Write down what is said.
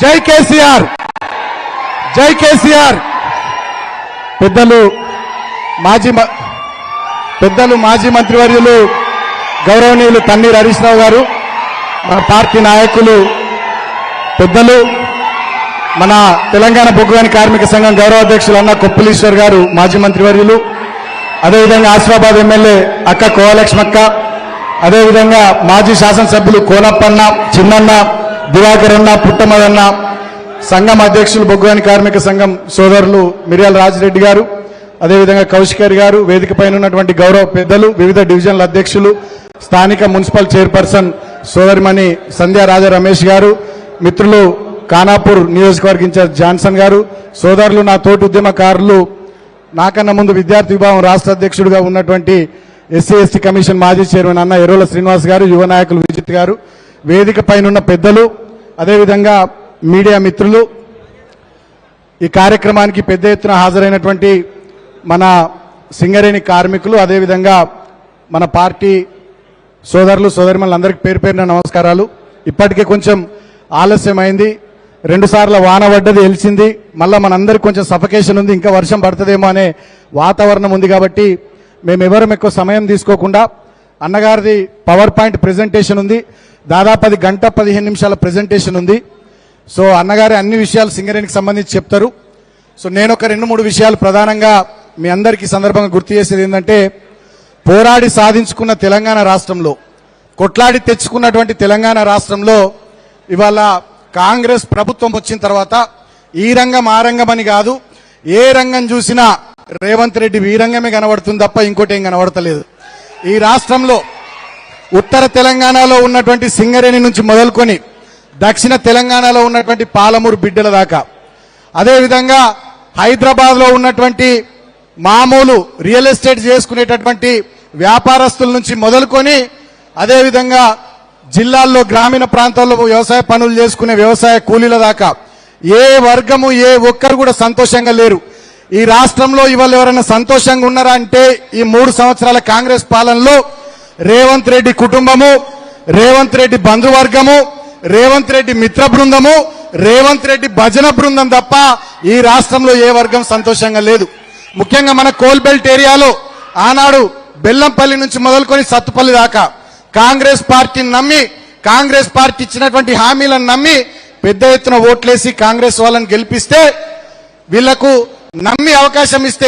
జై కేసీఆర్, జై కేసీఆర్. పెద్దలు మాజీ మంత్రివర్యులు గౌరవనీయులు తన్నీర్ హరీష్ రావు గారు, మన పార్టీ నాయకులు పెద్దలు మన తెలంగాణ బొగ్గుగని కార్మిక సంఘం గౌరవ అధ్యక్షులు అన్న కొప్పులీశ్వర్ గారు, మాజీ మంత్రివర్యులు, అదేవిధంగా ఆసిఫాబాద్ ఎమ్మెల్యే అక్క కోవలక్ష్మక్క, అదేవిధంగా మాజీ శాసనసభ్యులు కోనప్పన్న, చిన్నన్న, దివాకర్ అన్న, పుట్టమదన్న, సంఘం అధ్యక్షులు బొగ్గుగని కార్మిక సంఘం సోదరులు మిర్యాల రాజిరెడ్డి గారు, అదేవిధంగా కౌశికర్ గారు, వేదిక పైన ఉన్నటువంటి గౌరవ పెద్దలు, వివిధ డివిజన్ల అధ్యక్షులు, స్థానిక మున్సిపల్ చైర్పర్సన్ సోదరిమణి సంధ్యా రాజా రమేష్ గారు, మిత్రులు ఖానాపూర్ నియోజకవర్గ ఇన్ఛార్జ్ జాన్సన్ గారు, సోదరులు నా తోటి ఉద్యమకారులు, నాకన్నా ముందు విద్యార్థి విభాగం రాష్ట్ర అధ్యక్షుడిగా ఉన్నటువంటి ఎస్సీ ఎస్టీ కమిషన్ మాజీ చైర్మన్ అన్న ఎర్రోల శ్రీనివాస్ గారు, యువ నాయకులు విజిత్ గారు, వేదిక పైన పెద్దలు, అదేవిధంగా మీడియా మిత్రులు, ఈ కార్యక్రమానికి పెద్ద ఎత్తున హాజరైనటువంటి మన సింగరేణి కార్మికులు, అదేవిధంగా మన పార్టీ సోదరులు సోదరిమణులందరికీ పేరు పేరున నమస్కారాలు. ఇప్పటికే కొంచెం ఆలస్యమైంది, 2 సార్లు వాన పడ్డది, వెలిసింది, మళ్ళీ మనందరికి కొంచెం సఫకేషన్ ఉంది, ఇంకా వర్షం పడుతుందేమో అనే వాతావరణం ఉంది. కాబట్టి మేమెవరం ఎక్కువ సమయం తీసుకోకుండా అన్నగారిది పవర్ పాయింట్ ప్రెజెంటేషన్ ఉంది, దాదాపు 1 గంట 15 నిమిషాల ప్రెజెంటేషన్ ఉంది. సో అన్నగారి అన్ని విషయాలు సింగరేణికి సంబంధించి చెప్తారు. సో నేను ఒక 2-3 విషయాలు ప్రధానంగా మీ అందరికీ సందర్భంగా గుర్తు చేసేది ఏంటంటే, పోరాడి సాధించుకున్న తెలంగాణ రాష్ట్రంలో, కొట్లాడి తెచ్చుకున్నటువంటి తెలంగాణ రాష్ట్రంలో ఇవాళ కాంగ్రెస్ ప్రభుత్వం వచ్చిన తర్వాత ఈ రంగం ఆ రంగం అని కాదు, ఏ రంగం చూసినా రేవంత్ రెడ్డి ఈ రంగమే కనబడుతుంది తప్ప ఇంకోటి ఏం కనబడతలేదు. ఈ రాష్ట్రంలో ఉత్తర తెలంగాణలో ఉన్నటువంటి సింగరేణి నుంచి మొదలుకొని దక్షిణ తెలంగాణలో ఉన్నటువంటి పాలమూరు బిడ్డల దాకా, అదేవిధంగా హైదరాబాద్ లో ఉన్నటువంటి మామూలు రియల్ ఎస్టేట్ చేసుకునేటటువంటి వ్యాపారస్తుల నుంచి మొదలుకొని, అదేవిధంగా జిల్లాల్లో గ్రామీణ ప్రాంతాల్లో వ్యవసాయ పనులు చేసుకునే వ్యవసాయ కూలీల దాకా ఏ వర్గము ఏ ఒక్కరు కూడా సంతోషంగా లేరు. ఈ రాష్ట్రంలో ఇవాళ ఎవరైనా సంతోషంగా ఉన్నారా అంటే ఈ 3 సంవత్సరాల కాంగ్రెస్ పాలనలో రేవంత్ రెడ్డి కుటుంబము, రేవంత్ రెడ్డి బంధువర్గము, రేవంత్ రెడ్డి మిత్ర బృందము, రేవంత్ రెడ్డి భజన బృందం తప్ప ఈ రాష్ట్రంలో ఏ వర్గం సంతోషంగా లేదు. ముఖ్యంగా మన కోల్బెల్ట్ ఏరియాలో ఆనాడు బెల్లంపల్లి నుంచి మొదలుకొని సత్తుపల్లి దాకా కాంగ్రెస్ పార్టీని నమ్మి, కాంగ్రెస్ పార్టీ ఇచ్చినటువంటి హామీలను నమ్మి పెద్ద ఎత్తున ఓట్లేసి కాంగ్రెస్ వాళ్ళని గెలిపిస్తే, వీళ్లకు నమ్మి అవకాశం ఇస్తే